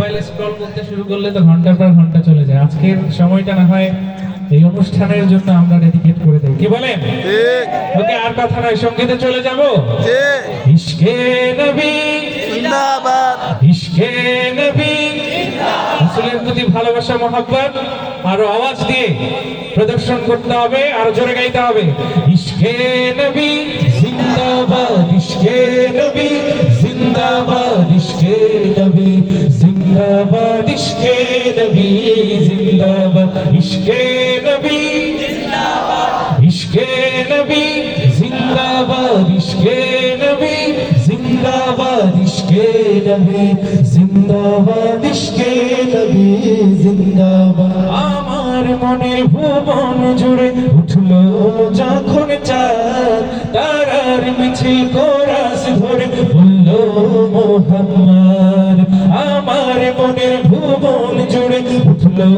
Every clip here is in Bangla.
মোবাইল স্ক্রল করতে শুরু করলে তো ঘন্টার পর ঘন্টা চলে যায়। আজকের সময়টা না হয় এই অনুষ্ঠানের জন্য আমরা ডেডিকেট করে দেই, কি বলেন? ঠিক। ওকে, আর কথা নয়, সঙ্গীতে চলে যাব। ঠিক। ইশকে নবী জিন্দাবাদ। ইশকে নবী, রাসূলের প্রতি ভালোবাসা মহব্বত আরো আওয়াজ দিয়ে প্রদর্শন করতে হবে, আরো জোরে গাইতে হবে। ইশকে নবী জিন্দাবাদ, ইশকে নবী জিন্দাবাদ, ইশকে নবী জিন্দাবাদ, ইশকে নবী জিন্দাবাদ, ইশকে নবী জিন্দাবাদ, ইশকে নবী জিন্দাবাদ, ইশকে নবী জিন্দাবাদ, ইশকে নবী জিন্দাবাদ, ইশকে নবী জিন্দাবাদ। আমার মনের ভুবন জুড়ে উঠলো যখন চাঁদ, তারার মিছিল কোরাস ধরে বললো মুহাম্মদ। আমার মনের ভুবন জুড়ে উঠলো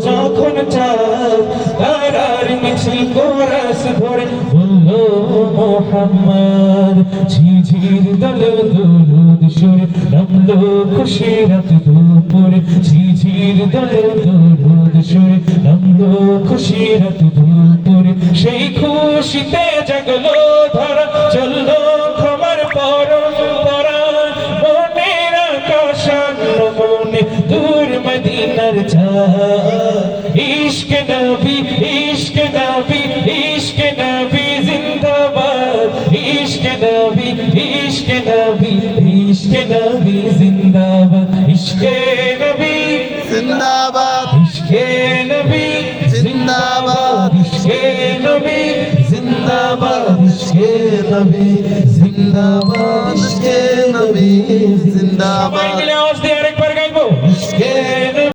যখন চাঁদ, তারার মিছিল কোরাস ধরে বললো মুহাম্মদ। ঝিঝির দলে দরুদ সুরে নামলো খুশিরাত দুপুরে, ঝিঝির দলে দরুদ সুরে নামলো খুশিরাত দুপুরে। সেই খুশিতে জাগলো ধরা, চললো ক্ষমার পরম্পরা, মনের আকাশান্ন মনে দূর মদিনার চাঁদ। ইশকে নবী, ইশকে নবী, ইশকে নবী জিন্দাবাদ, ইশকে নবী, ইশকে নবী, ইশকে নবী জিন্দাবাদ, ইশকে নবী জিন্দাবাদ। ইশকে নবী জিন্দাবাদ। ইশকে নবী জিন্দাবাদ। ইশকে নবী জিন্দাবাদ। ইশকে নবী সবাই জিন্দাবাদ। মিলে আওয়াজ দিয়ে আরেকবার